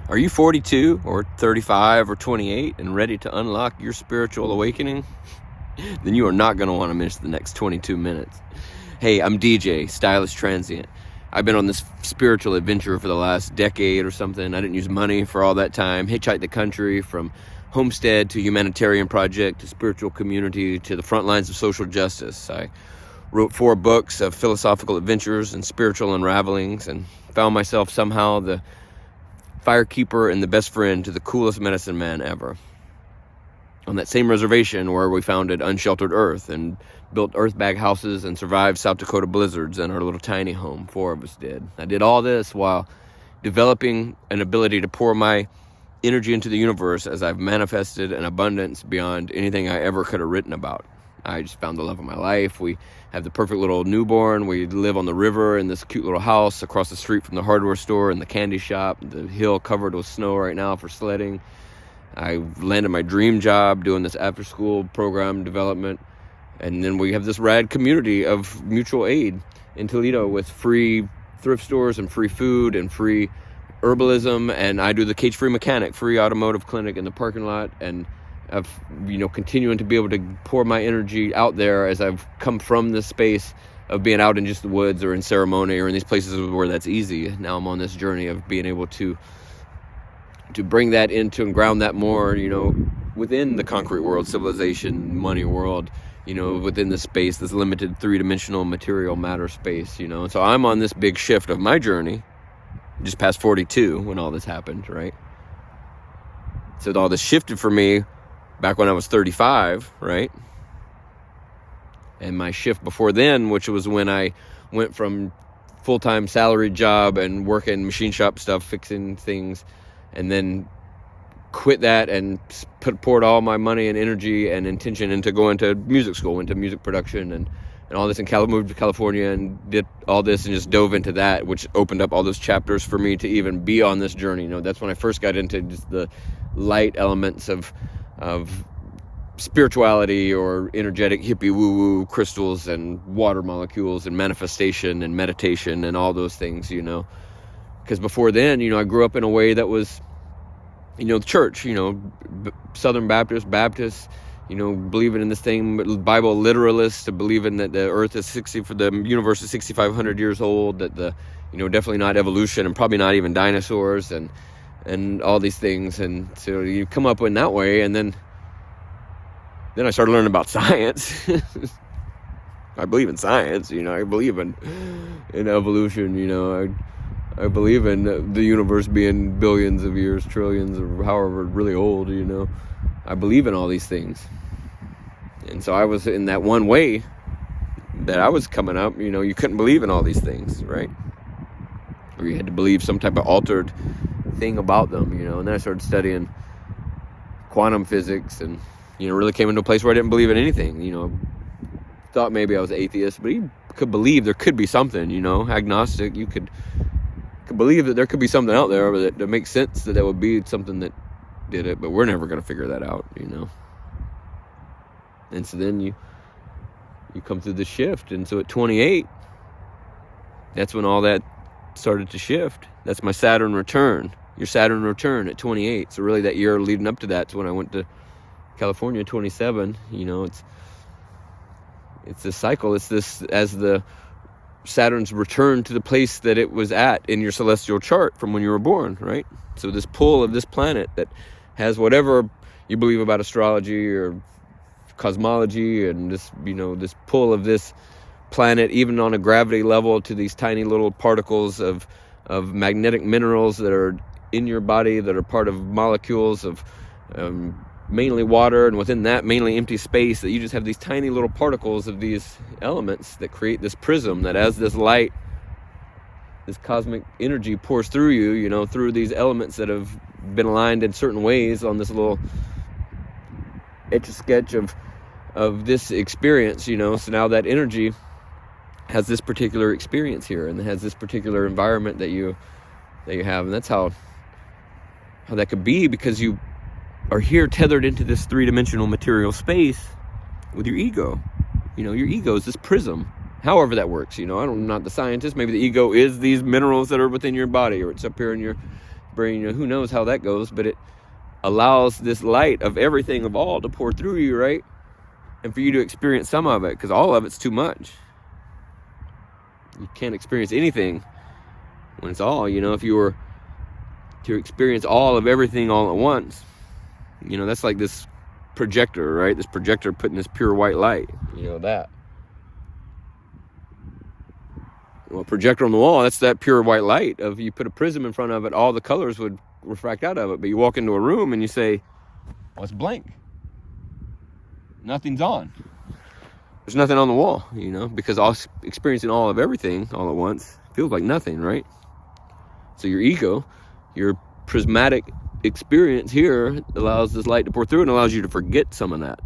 Are you 42 or 35 or 28 and ready to unlock your spiritual awakening? Then you are not going to want to miss the next 22 minutes. Hey, I'm DJ, Stylish Transient. I've been on this spiritual adventure for the last decade or something. I didn't use money for all that time. Hitchhiked the country from homestead to humanitarian project to spiritual community to the front lines of social justice. I wrote 4 books of philosophical adventures and spiritual unravelings and found myself somehow the firekeeper and the best friend to the coolest medicine man ever. On that same reservation where we founded Unsheltered Earth and built earth bag houses and survived South Dakota blizzards in our little tiny home. 4 of us did. I did all this while developing an ability to pour my energy into the universe as I've manifested an abundance beyond anything I ever could have written about. I just found the love of my life. We have the perfect little newborn. We live on the river in this cute little house across the street from the hardware store and the candy shop. The hill covered with snow right now for sledding. I landed my dream job doing this after-school program development. And then we have this rad community of mutual aid in Toledo with free thrift stores and free food and free herbalism. And I do the cage-free mechanic, free automotive clinic in the parking lot. And of continuing to be able to pour my energy out there as I've come from this space of being out in just the woods or in ceremony or in these places where that's easy. Now I'm on this journey of being able to bring that into and ground that more, within the concrete world, civilization, money world, within this space, this limited 3-dimensional material matter space, And so I'm on this big shift of my journey, just past 42 when all this happened, right? So all this shifted for me back when I was 35, right? And my shift before then, which was when I went from full-time salaried job and working machine shop stuff, fixing things, and then quit that and poured all my money and energy and intention into going to music school, into music production and all this, and moved to California and did all this and just dove into that, which opened up all those chapters for me to even be on this journey. That's when I first got into just the light elements of spirituality or energetic hippie woo-woo crystals and water molecules and manifestation and meditation and all those things, because before then, I grew up in a way that was, the church, Southern Baptist, believing in this thing, Bible literalist, believing that the earth is the universe is 6,500 years old, that definitely not evolution and probably not even dinosaurs and all these things. And so you come up in that way, and then I started learning about science. I believe in science, I believe in evolution, I believe in the universe being billions of years, trillions, or however really old, I believe in all these things. And so I was in that one way that I was coming up, you couldn't believe in all these things, right? Or you had to believe some type of altered thing about them, and then I started studying quantum physics and, really came into a place where I didn't believe in anything, thought maybe I was atheist, but you could believe there could be something, agnostic, you could believe that there could be something out there that makes sense, that would be something that did it, but we're never going to figure that out, And so then you come through the shift, and so at 28, that's when all that started to shift. That's my Saturn return, your Saturn return at 28. So really that year leading up to that's when I went to California, 27, it's this cycle. It's this, as the Saturn's return to the place that it was at in your celestial chart from when you were born, right? So this pull of this planet that has whatever you believe about astrology or cosmology, and this, this pull of this planet, even on a gravity level, to these tiny little particles of magnetic minerals that are in your body, that are part of molecules of mainly water, and within that mainly empty space, that you just have these tiny little particles of these elements that create this prism that, as this light, this cosmic energy pours through you, through these elements that have been aligned in certain ways on this little etch-a-sketch of this experience, so now that energy has this particular experience here and has this particular environment that you have, and that's how that could be, because you are here tethered into this 3-dimensional material space with your ego. Your ego is this prism, however that works. I'm not the scientist. Maybe the ego is these minerals that are within your body, or it's up here in your brain, who knows how that goes, but it allows this light of everything of all to pour through you, right? And for you to experience some of it, because all of it's too much. You can't experience anything when it's all, if you were to experience all of everything all at once, that's like this projector, right? This projector putting this pure white light, that. Well, projector on the wall, that's that pure white light of, you put a prism in front of it, all the colors would refract out of it. But you walk into a room and you say, well, it's blank. Nothing's on. There's nothing on the wall, because experiencing all of everything all at once feels like nothing, right? So your ego, your prismatic experience here allows this light to pour through and allows you to forget some of that.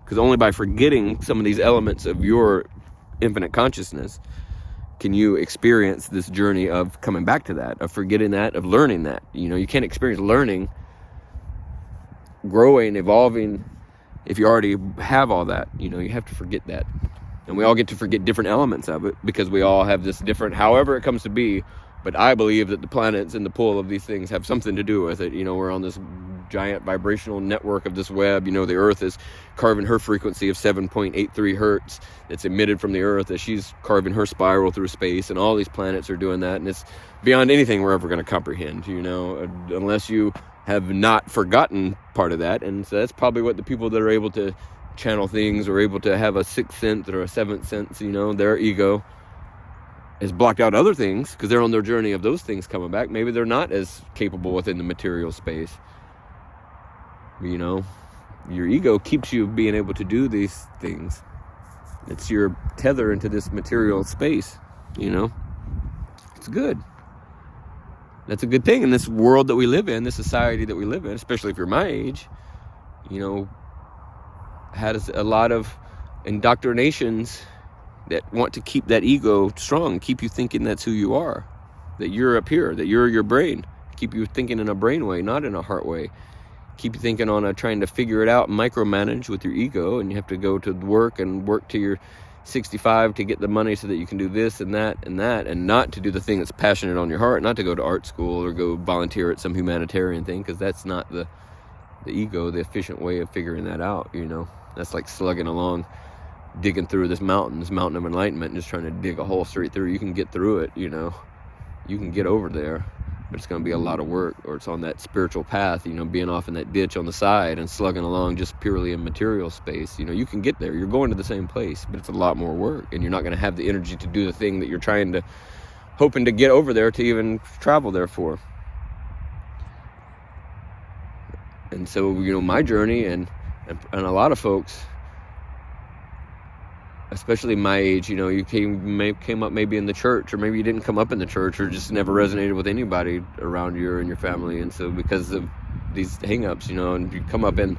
Because only by forgetting some of these elements of your infinite consciousness can you experience this journey of coming back to that, of forgetting that, of learning that. You can't experience learning, growing, evolving, if you already have all that. You have to forget that. And we all get to forget different elements of it because we all have this different, however it comes to be. But I believe that the planets and the pull of these things have something to do with it. We're on this giant vibrational network of this web. The Earth is carving her frequency of 7.83 hertz that's emitted from the Earth as she's carving her spiral through space. And all these planets are doing that. And it's beyond anything we're ever going to comprehend, unless you have not forgotten part of that. And so that's probably what the people that are able to channel things or able to have a sixth sense or a seventh sense, their ego has blocked out other things because they're on their journey of those things coming back. Maybe they're not as capable within the material space. Your ego keeps you being able to do these things. It's your tether into this material space, It's good. That's a good thing in this world that we live in, this society that we live in, especially if you're my age, has a lot of indoctrinations that want to keep that ego strong, keep you thinking that's who you are, that you're up here, that you're your brain, keep you thinking in a brain way, not in a heart way, keep you thinking on a trying to figure it out, micromanage with your ego, and you have to go to work and work to your 65 to get the money so that you can do this and that, and not to do the thing that's passionate on your heart, not to go to art school or go volunteer at some humanitarian thing, because that's not the ego, the efficient way of figuring that out, That's like slugging along, digging through this mountain of enlightenment, and just trying to dig a hole straight through. You can get through it, you can get over there, but it's going to be a lot of work. Or it's on that spiritual path, being off in that ditch on the side and slugging along just purely in material space. You can get there, you're going to the same place, but it's a lot more work, and you're not going to have the energy to do the thing that you're hoping to get over there to even travel there for. And so, my journey and a lot of folks, especially my age, you came up maybe in the church, or maybe you didn't come up in the church, or just never resonated with anybody around you or in your family. And so because of these hang-ups, and you come up in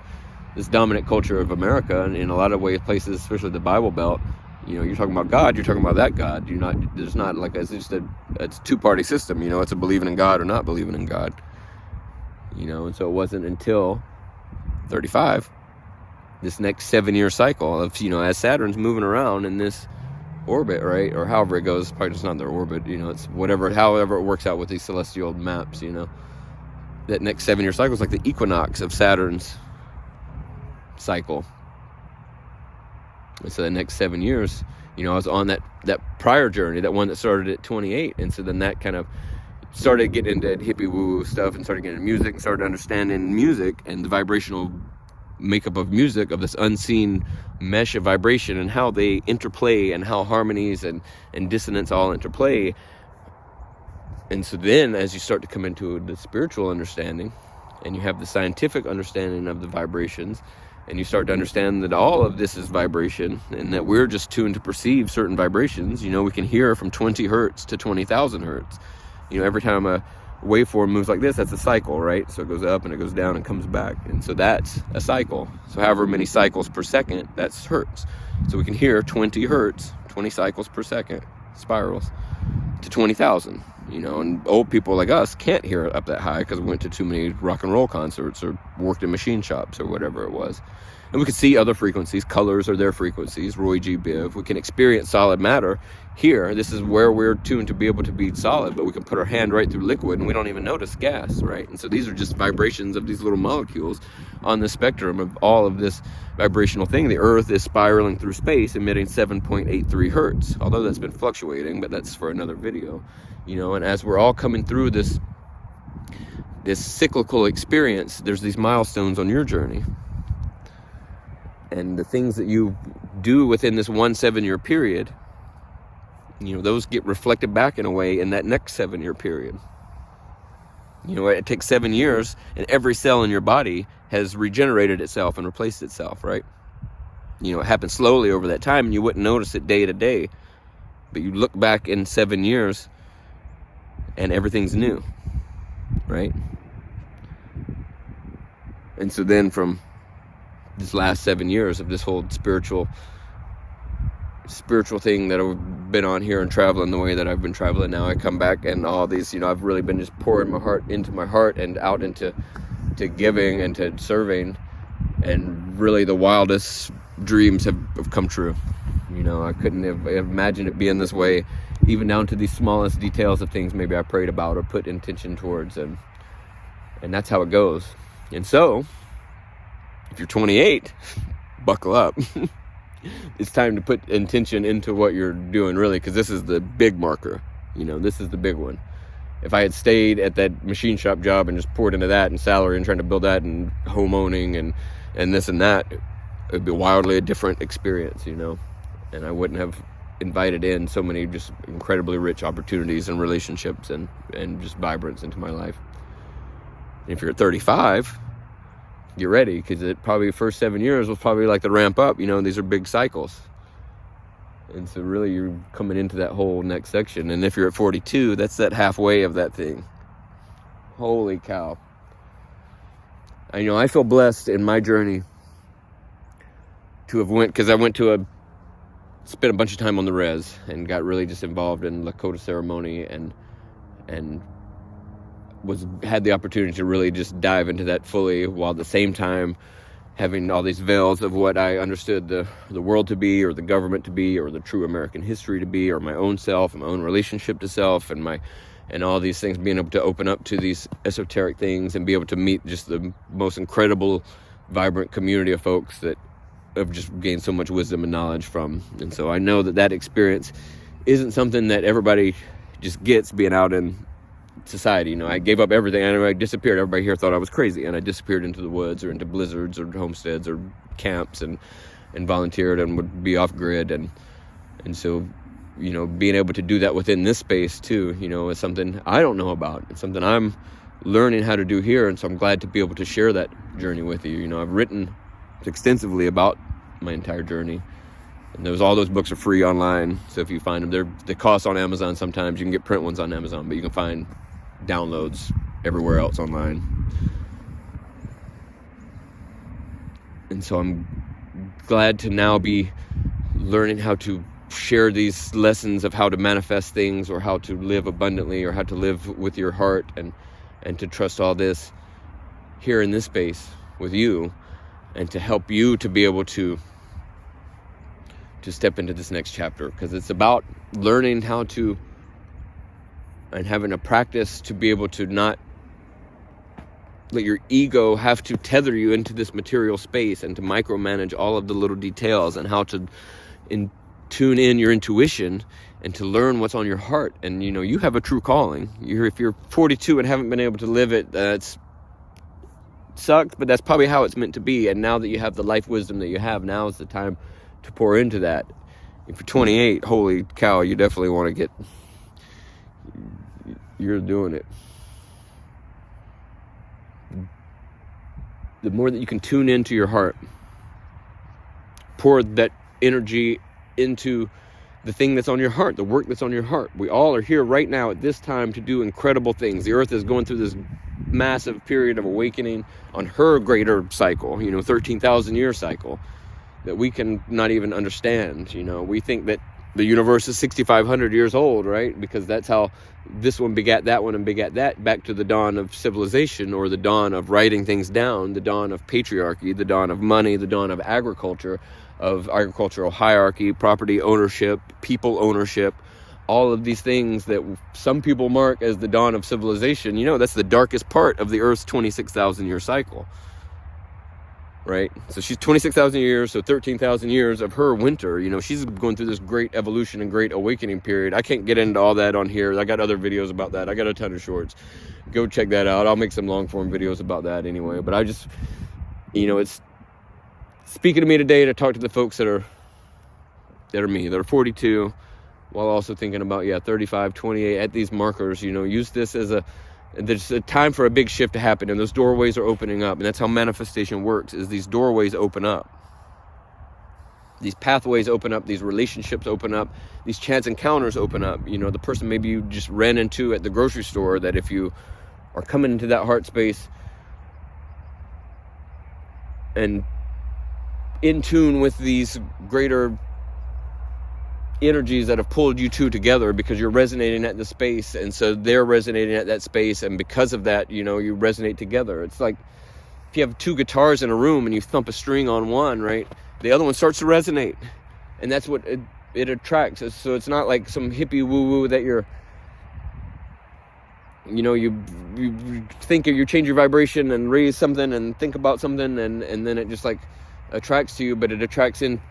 this dominant culture of America, and in a lot of ways, places, especially the Bible Belt, you're talking about God, you're talking about that God. There's not like, it's a two-party system, it's a believing in God or not believing in God. And so it wasn't until 35, this next 7-year cycle of, as Saturn's moving around in this orbit, right, or however it goes, probably just not their orbit, it's however it works out with these celestial maps, that next 7-year cycle is like the equinox of Saturn's cycle. And so the next 7 years, I was on that prior journey, that one that started at 28, and so then that kind of started getting into hippie woo stuff and started getting into music and started understanding music and the vibrational makeup of music, of this unseen mesh of vibration and how they interplay and how harmonies and dissonance all interplay. And so then as you start to come into the spiritual understanding and you have the scientific understanding of the vibrations, and you start to understand that all of this is vibration and that we're just tuned to perceive certain vibrations, we can hear from 20 hertz to 20,000 hertz. Every time a waveform moves like this, that's a cycle, right? So it goes up and it goes down and comes back. And so that's a cycle. So however many cycles per second, that's hertz. So we can hear 20 hertz, 20 cycles per second, spirals, to 20,000. And old people like us can't hear it up that high because we went to too many rock and roll concerts or worked in machine shops or whatever it was. And we can see other frequencies. Colors are their frequencies. Roy G. Biv. We can experience solid matter here. This is where we're tuned to be able to be solid, but we can put our hand right through liquid and we don't even notice gas, right? And so these are just vibrations of these little molecules on the spectrum of all of this vibrational thing. The Earth is spiraling through space, emitting 7.83 hertz, although that's been fluctuating, but that's for another video, you know. And as we're all coming through this cyclical experience, there's these milestones on your journey. And the things that you do within this 1 7-year period, you know, those get reflected back in a way in that next 7-year period. You know, it takes 7 years and every cell in your body has regenerated itself and replaced itself, right? You know, it happens slowly over that time and you wouldn't notice it day to day. But you look back in 7 years and everything's new, right? And so then from this last 7 years of this whole spiritual thing that I've been on here and traveling the way that I've been traveling now, I come back and all these, you know, I've really been just pouring my heart and out into giving and to serving, and really the wildest dreams have come true. You know, I couldn't have imagined it being this way, even down to the smallest details of things maybe I prayed about or put intention towards, and that's how it goes. And so if you're 28, buckle up. It's time to put intention into what you're doing, really, because this is the big marker. You know, this is the big one. If I had stayed at that machine shop job and just poured into that and salary and trying to build that and home owning and this and that, it would be wildly a different experience, you know. And I wouldn't have invited in so many just incredibly rich opportunities and relationships and just vibrance into my life. And if you're at 35, get ready, because it probably the first 7 years was probably like the ramp up, you know. These are big cycles, and so really you're coming into that whole next section. And if you're at 42, that's that halfway of that thing. Holy cow. I know I feel blessed in my journey to have because I spent a bunch of time on the res and got really just involved in Lakota ceremony and had the opportunity to really just dive into that fully, while at the same time having all these veils of what I understood the world to be, or the government to be, or the true American history to be, or my own self and my own relationship to self, and all these things, being able to open up to these esoteric things and be able to meet just the most incredible, vibrant community of folks that have just gained so much wisdom and knowledge from. And so I know that experience isn't something that everybody just gets being out in society. You know, I gave up everything. I disappeared. Everybody here thought I was crazy, and I disappeared into the woods or into blizzards or homesteads or camps and volunteered and would be off grid, and so, you know, being able to do that within this space too, you know, is something I don't know about. It's something I'm learning how to do here, and so I'm glad to be able to share that journey with you. You know, I've written extensively about my entire journey, and all those books are free online. So if you find them, they cost on Amazon sometimes. You can get print ones on Amazon, but you can find downloads everywhere else online. And so I'm glad to now be learning how to share these lessons of how to manifest things, or how to live abundantly, or how to live with your heart, and to trust all this here in this space with you, and to help you to be able to step into this next chapter, because it's about learning how to, and having a practice to be able to not let your ego have to tether you into this material space, and to micromanage all of the little details, and how to tune in your intuition and to learn what's on your heart. And, you know, you have a true calling. If you're 42 and haven't been able to live it, that's sucked, but that's probably how it's meant to be. And now that you have the life wisdom that you have, now is the time to pour into that. If you're 28, holy cow, you definitely want to you're doing it. The more that you can tune into your heart, pour that energy into the thing that's on your heart, the work that's on your heart. We all are here right now at this time to do incredible things. The earth is going through this massive period of awakening on her greater cycle, you know, 13,000 year cycle that we can not even understand. You know, we think that the universe is 6,500 years old, right? Because that's how this one begat that one and begat that, back to the dawn of civilization, or the dawn of writing things down, the dawn of patriarchy, the dawn of money, the dawn of agriculture, of agricultural hierarchy, property ownership, people ownership, all of these things that some people mark as the dawn of civilization. You know, that's the darkest part of the Earth's 26,000 year cycle, right? So she's 26,000 years, so 13,000 years of her winter. You know, she's going through this great evolution and great awakening period. I can't get into all that on here. I got other videos about that. I got a ton of shorts. Go check that out. I'll make some long form videos about that anyway. But I just, you know, it's speaking to me today to talk to the folks that are me, that are 42, while also thinking about, 35, 28, at these markers. You know, use this as there's a time for a big shift to happen, and those doorways are opening up. And that's how manifestation works, is these doorways open up. These pathways open up, these relationships open up, these chance encounters open up. You know, the person maybe you just ran into at the grocery store, that if you are coming into that heart space and in tune with these greater energies that have pulled you two together, because you're resonating at the space, and so they're resonating at that space, and because of that, you know, you resonate together. It's like if you have two guitars in a room and you thump a string on one, right, the other one starts to resonate, and that's what it attracts. So it's not like some hippie woo-woo that you're, you know, you think you change your vibration and raise something and think about something, and then it just like attracts to you. But it attracts in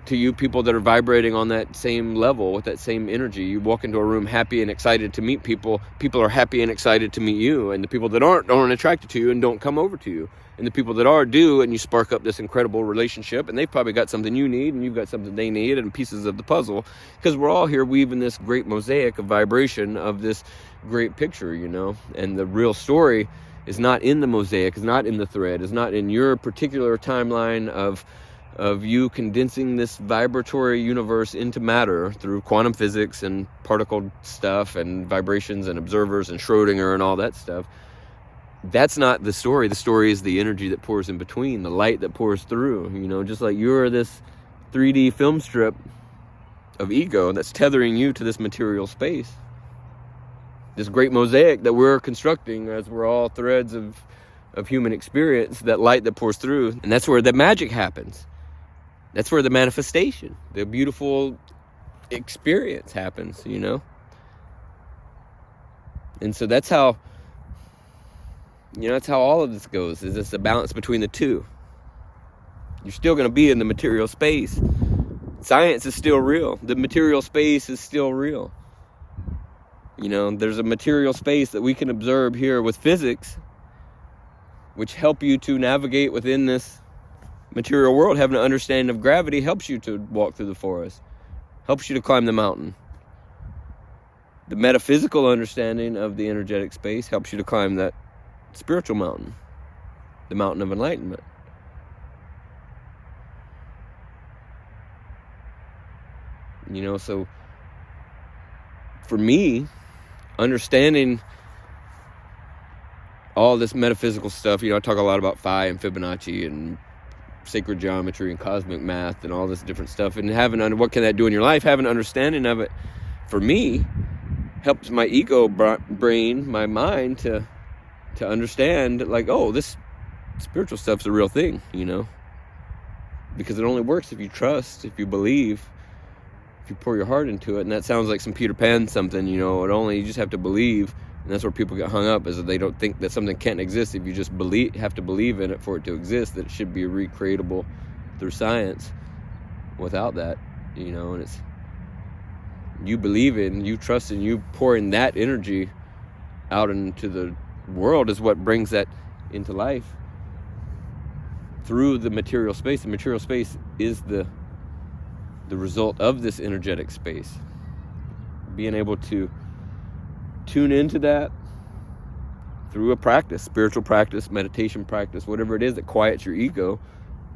to you people that are vibrating on that same level, with that same energy. You walk into a room happy and excited to meet people. People are happy and excited to meet you, and the people that aren't attracted to you and don't come over to you. And the people that are do, and you spark up this incredible relationship, and they've probably got something you need, and you've got something they need, and pieces of the puzzle, because we're all here weaving this great mosaic of vibration of this great picture, you know. And the real story is not in the mosaic, is not in the thread, is not in your particular timeline of you condensing this vibratory universe into matter through quantum physics and particle stuff and vibrations and observers and Schrodinger and all that stuff. That's not the story. The story is the energy that pours in between, the light that pours through. You know, just like you're this 3D film strip of ego that's tethering you to this material space. This great mosaic that we're constructing as we're all threads of human experience, that light that pours through. And that's where the magic happens. That's where the manifestation, the beautiful experience happens, you know? And so that's how, you know, that's how all of this goes, is it's a balance between the two. You're still going to be in the material space. Science is still real. The material space is still real. You know, there's a material space that we can observe here with physics, which help you to navigate within this material world. Having an understanding of gravity helps you to walk through the forest, helps you to climb the mountain. The metaphysical understanding of the energetic space helps you to climb that spiritual mountain, the mountain of enlightenment. You know, so for me, understanding all this metaphysical stuff, you know, I talk a lot about phi and Fibonacci and sacred geometry and cosmic math and all this different stuff, and what can that do in your life? Having an understanding of it, for me, helps my ego brain, my mind, to understand, like, oh, this spiritual stuff's a real thing, you know, because it only works if you trust, if you believe, if you pour your heart into it. And that sounds like some Peter Pan something, you know. You just have to believe. And that's where people get hung up, is that they don't think that something can't exist if you just have to believe in it for it to exist, that it should be recreatable through science. Without that, you know, and it's you believe in, you trust in, you pouring that energy out into the world is what brings that into life through the material space. The material space is the result of this energetic space. Being able to tune into that through a practice, spiritual practice, meditation practice, whatever it is that quiets your ego,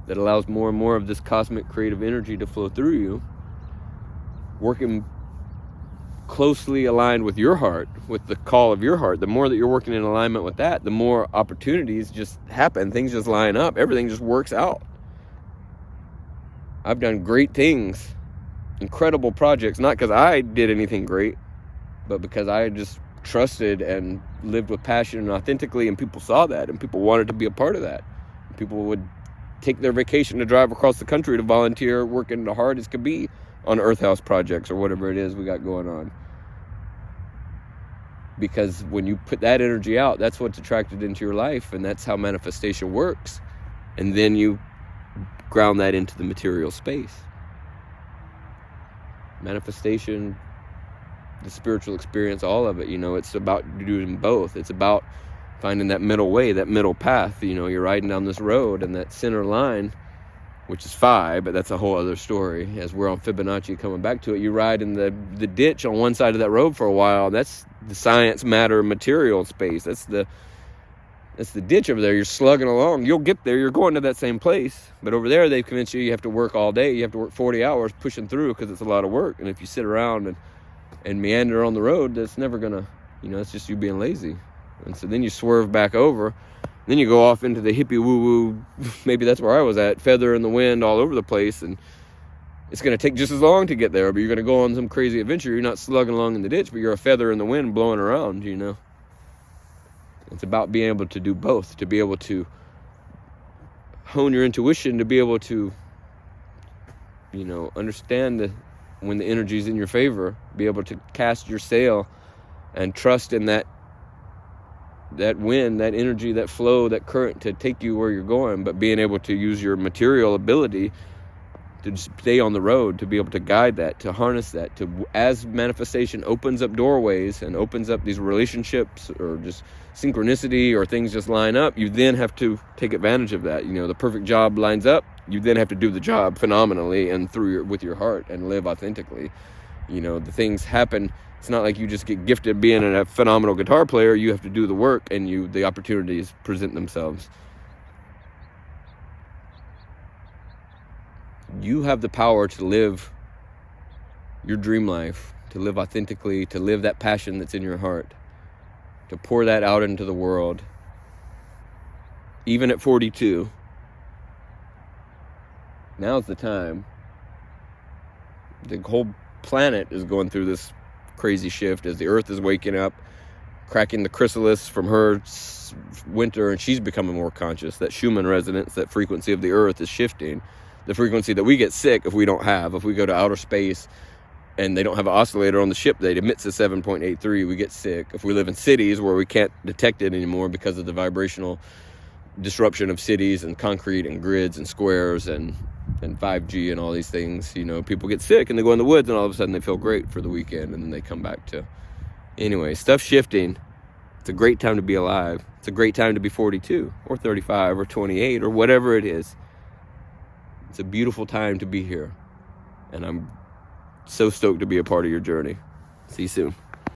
that allows more and more of this cosmic creative energy to flow through you, working closely aligned with your heart, with the call of your heart. The more that you're working in alignment with that, the more opportunities just happen. Things just line up. Everything just works out. I've done great things incredible projects, not because I did anything great, but because I just trusted and lived with passion and authentically, and people saw that, and people wanted to be a part of that. People would take their vacation to drive across the country to volunteer, working the hard as could be on Earth House projects or whatever it is we got going on. Because when you put that energy out, that's what's attracted into your life, and that's how manifestation works. And then you ground that into the material space. Manifestation, the spiritual experience, all of it, it's about doing both. It's about finding that middle way, that middle path. You're riding down this road, and that center line, which is 5, but that's a whole other story. As we're on Fibonacci coming back to it, you ride in the ditch on one side of that road for a while. That's the science, matter, material space. That's the ditch over there. You're slugging along. You'll get there. You're going to that same place. But over there, they've convinced you have to work all day. You have to work 40 hours pushing through because it's a lot of work. And if you sit around and meander on the road, that's never going to, it's just you being lazy. And so then you swerve back over. Then you go off into the hippie woo-woo, maybe that's where I was at, feather in the wind all over the place, and it's going to take just as long to get there, but you're going to go on some crazy adventure. You're not slugging along in the ditch, but you're a feather in the wind blowing around, It's about being able to do both, to be able to hone your intuition, to be able to, understand when the energy's in your favor, be able to cast your sail and trust in that wind, that energy, that flow, that current to take you where you're going, but being able to use your material ability to stay on the road, to be able to guide that, to harness that, as manifestation opens up doorways and opens up these relationships or just synchronicity or things just line up, you then have to take advantage of that. The perfect job lines up, you then have to do the job phenomenally and with your heart and live authentically. The things happen. It's not like you just get gifted being a phenomenal guitar player. You have to do the work, and the opportunities present themselves. You have the power to live your dream life, to live authentically, to live that passion that's in your heart, to pour that out into the world. Even at 42, now's the time. The whole planet is going through this crazy shift as the earth is waking up, cracking the chrysalis from her winter, and she's becoming more conscious. That Schumann resonance, that frequency of the earth is shifting. The frequency that we get sick if we go to outer space and they don't have an oscillator on the ship that emits a 7.83, we get sick. If we live in cities where we can't detect it anymore because of the vibrational disruption of cities and concrete and grids and squares and 5G and all these things, people get sick and they go in the woods and all of a sudden they feel great for the weekend and then they come back to, anyway, stuff shifting. It's a great time to be alive. It's a great time to be 42 or 35 or 28 or whatever it is. It's a beautiful time to be here, and I'm so stoked to be a part of your journey. See you soon.